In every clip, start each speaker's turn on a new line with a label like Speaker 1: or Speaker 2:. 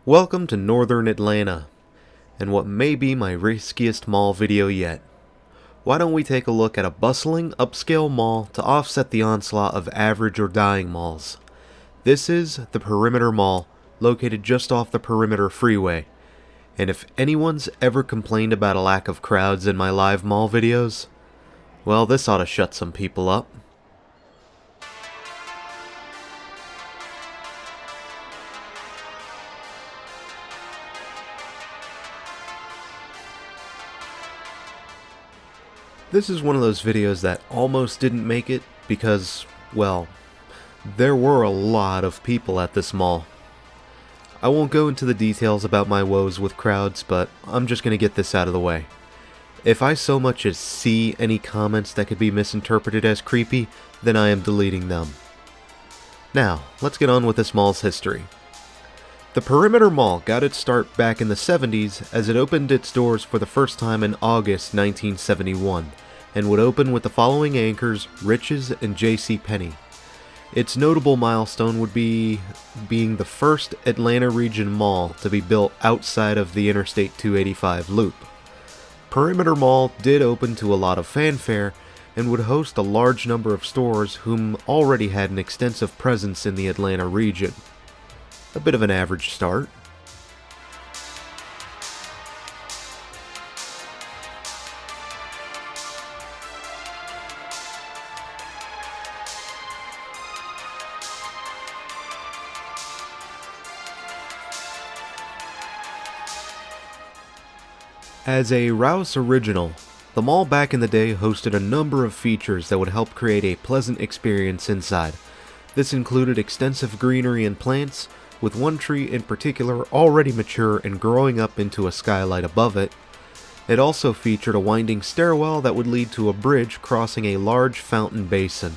Speaker 1: Welcome to Northern Atlanta, and what may be my riskiest mall video yet. Why don't we take a look at a bustling, upscale mall to offset the onslaught of average or dying malls. This is the Perimeter Mall, located just off the Perimeter Freeway. And if anyone's ever complained about a lack of crowds in my live mall videos, well, this ought to shut some people up. This is one of those videos that almost didn't make it because, well, there were a lot of people at this mall. I won't go into the details about my woes with crowds, but I'm just going to get this out of the way. If I so much as see any comments that could be misinterpreted as creepy, then I am deleting them. Now, let's get on with this mall's history. The Perimeter Mall got its start back in the 70s as it opened its doors for the first time in August 1971, and would open with the following anchors, Rich's and JCPenney. Its notable milestone would be being the first Atlanta region mall to be built outside of the Interstate 285 loop. Perimeter Mall did open to a lot of fanfare and would host a large number of stores whom already had an extensive presence in the Atlanta region. A bit of an average start. As a Rouse original, the mall back in the day hosted a number of features that would help create a pleasant experience inside. This included extensive greenery and plants, with one tree in particular already mature and growing up into a skylight above it. It also featured a winding stairwell that would lead to a bridge crossing a large fountain basin.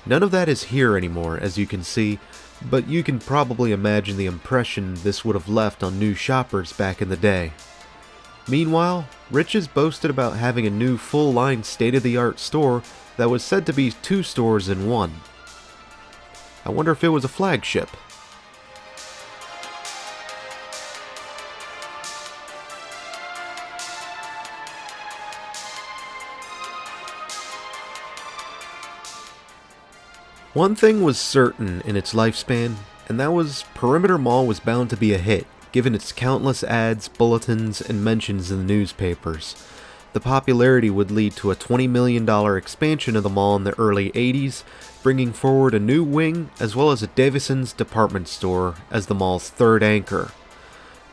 Speaker 1: None of that is here anymore, as you can see, but you can probably imagine the impression this would have left on new shoppers back in the day. Meanwhile, Rich's boasted about having a new full-line state-of-the-art store that was said to be 2 stores in one. I wonder if it was a flagship. One thing was certain in its lifespan, and that was Perimeter Mall was bound to be a hit, given its countless ads, bulletins, and mentions in the newspapers. The popularity would lead to a $20 million expansion of the mall in the early 80s, bringing forward a new wing as well as a Davison's department store as the mall's third anchor.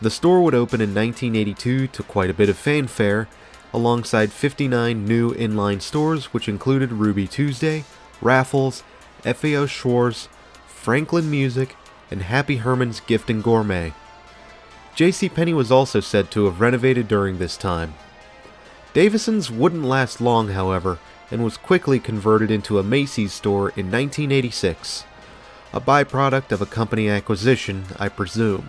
Speaker 1: The store would open in 1982 to quite a bit of fanfare, alongside 59 new inline stores which included Ruby Tuesday, Raffles, FAO Schwarz, Franklin Music, and Happy Herman's Gift and Gourmet. JCPenney was also said to have renovated during this time. Davison's wouldn't last long, however, and was quickly converted into a Macy's store in 1986. A byproduct of a company acquisition, I presume.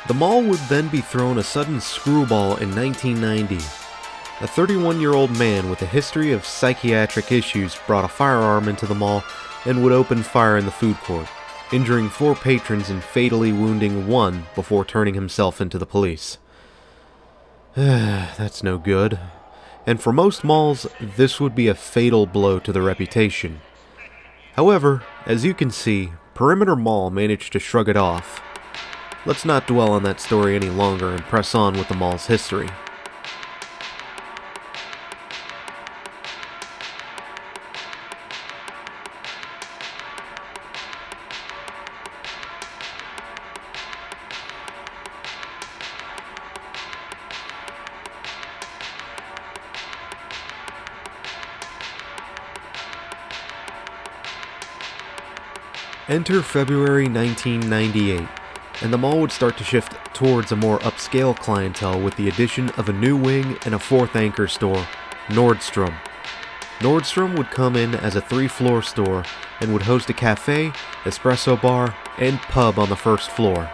Speaker 1: The mall would then be thrown a sudden screwball in 1990. A 31-year-old man with a history of psychiatric issues brought a firearm into the mall and would open fire in the food court, injuring 4 patrons and fatally wounding 1 before turning himself into the police. That's no good. And for most malls, this would be a fatal blow to the reputation. However, as you can see, Perimeter Mall managed to shrug it off. Let's not dwell on that story any longer and press on with the mall's history. Enter February 1998, and the mall would start to shift towards a more upscale clientele with the addition of a new wing and a 4th anchor store, Nordstrom. Nordstrom would come in as a 3-floor store and would host a cafe, espresso bar, and pub on the first floor.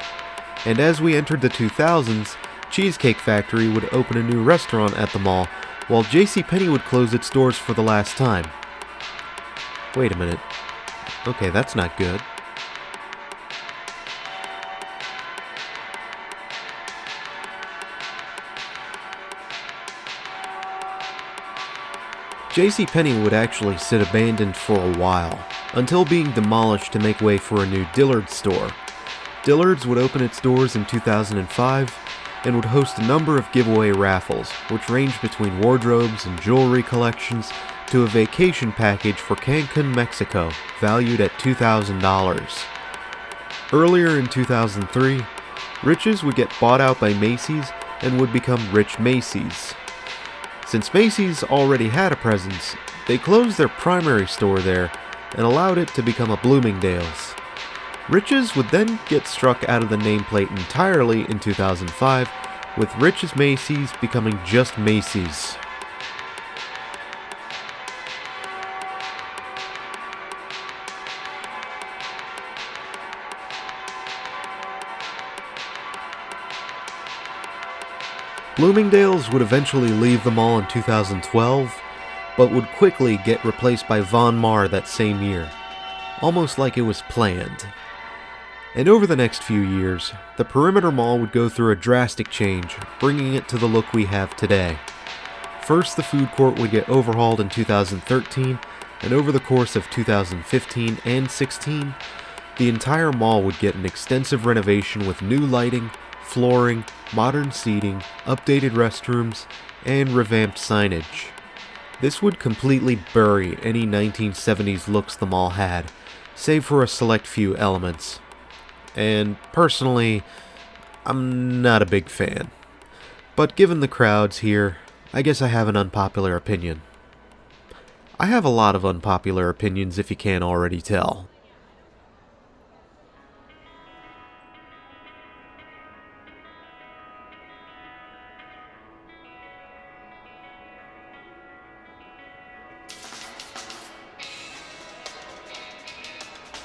Speaker 1: And as we entered the 2000s, Cheesecake Factory would open a new restaurant at the mall, while JCPenney would close its doors for the last time. Wait a minute. Okay, that's not good. JCPenney would actually sit abandoned for a while, until being demolished to make way for a new Dillards store. Dillards would open its doors in 2005 and would host a number of giveaway raffles, which ranged between wardrobes and jewelry collections to a vacation package for Cancun, Mexico, valued at $2,000. Earlier in 2003, Rich's would get bought out by Macy's and would become Rich-Macy's. Since Macy's already had a presence, they closed their primary store there and allowed it to become a Bloomingdale's. Rich's would then get struck out of the nameplate entirely in 2005, with Rich's Macy's becoming just Macy's. Bloomingdale's would eventually leave the mall in 2012, but would quickly get replaced by Von Maur that same year, almost like it was planned. And over the next few years, the Perimeter Mall would go through a drastic change, bringing it to the look we have today. First, the food court would get overhauled in 2013, and over the course of 2015 and 16, the entire mall would get an extensive renovation with new lighting, flooring, modern seating, updated restrooms, and revamped signage. This would completely bury any 1970s looks the mall had, save for a select few elements. And personally, I'm not a big fan. But given the crowds here, I guess I have an unpopular opinion. I have a lot of unpopular opinions if you can't already tell.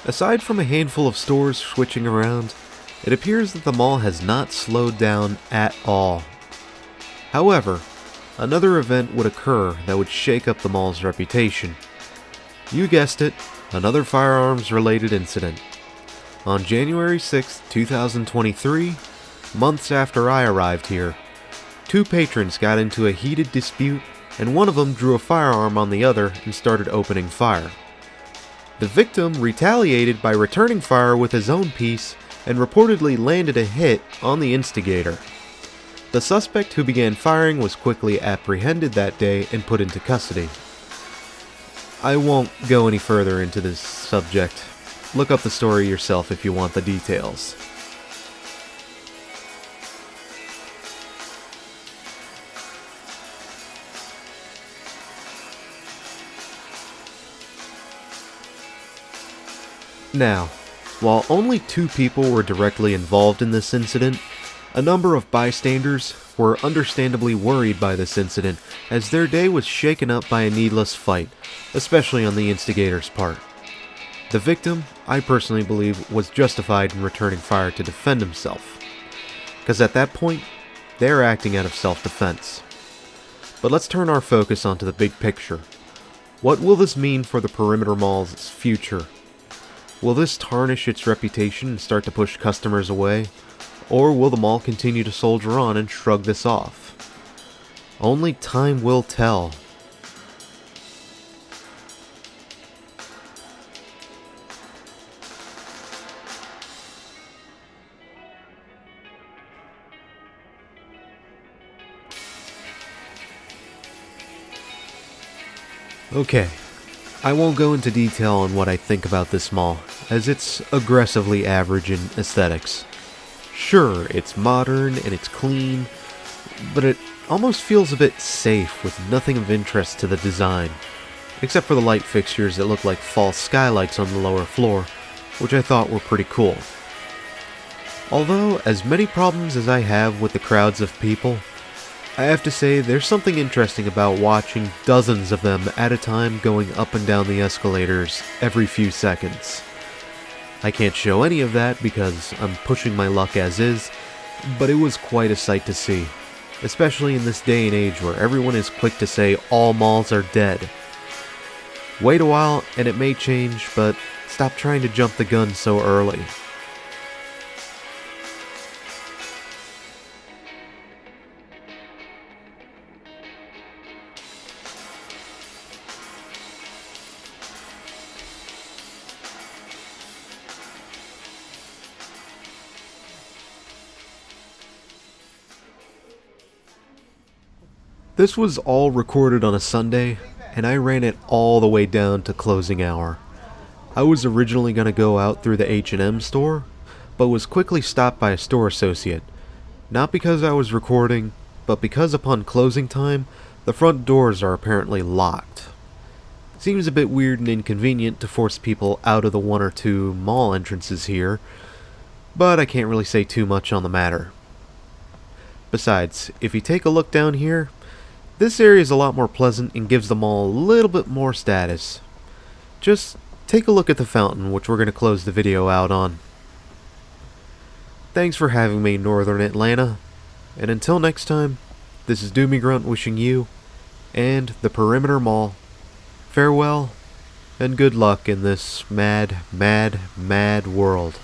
Speaker 1: Aside from a handful of stores switching around, it appears that the mall has not slowed down at all. However, another event would occur that would shake up the mall's reputation. You guessed it, another firearms-related incident. On January 6, 2023, months after I arrived here, two patrons got into a heated dispute and one of them drew a firearm on the other and started opening fire. The victim retaliated by returning fire with his own piece and reportedly landed a hit on the instigator. The suspect who began firing was quickly apprehended that day and put into custody. I won't go any further into this subject. Look up the story yourself if you want the details. Now, while only 2 people were directly involved in this incident, a number of bystanders were understandably worried by this incident as their day was shaken up by a needless fight, especially on the instigator's part. The victim, I personally believe, was justified in returning fire to defend himself, because at that point, they're acting out of self-defense. But let's turn our focus onto the big picture. What will this mean for the Perimeter Mall's future? Will this tarnish its reputation and start to push customers away? Or will the mall continue to soldier on and shrug this off? Only time will tell. Okay, I won't go into detail on what I think about this mall, as it's aggressively average in aesthetics. Sure, it's modern and it's clean, but it almost feels a bit safe with nothing of interest to the design, except for the light fixtures that look like false skylights on the lower floor, which I thought were pretty cool. Although, as many problems as I have with the crowds of people, I have to say there's something interesting about watching dozens of them at a time going up and down the escalators every few seconds. I can't show any of that because I'm pushing my luck as is, but it was quite a sight to see. especially in this day and age where everyone is quick to say all malls are dead. Wait a while and it may change, but stop trying to jump the gun so early. This was all recorded on a Sunday, and I ran it all the way down to closing hour. I was originally going to go out through the H&M store, but was quickly stopped by a store associate. Not because I was recording, but because upon closing time, the front doors are apparently locked. Seems a bit weird and inconvenient to force people out of the one or two mall entrances here, but I can't really say too much on the matter. Besides, if you take a look down here, this area is a lot more pleasant and gives the mall a little bit more status. Just take a look at the fountain, which we're going to close the video out on. Thanks for having me, Northern Atlanta. And until next time, this is Doomie Grunt wishing you and the Perimeter Mall farewell and good luck in this mad, mad, mad world.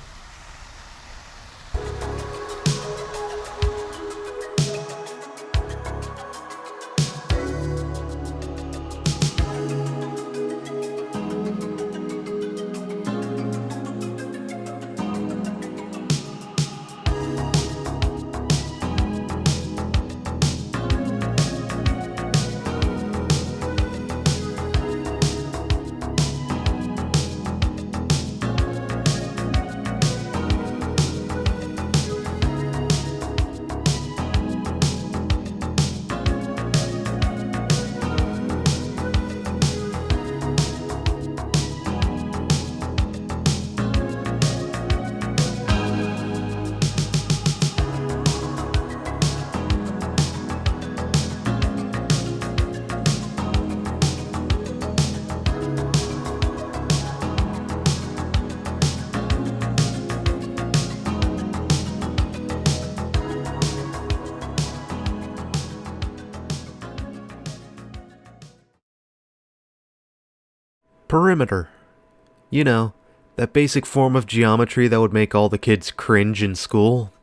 Speaker 1: Perimeter. You know, that basic form of geometry that would make all the kids cringe in school.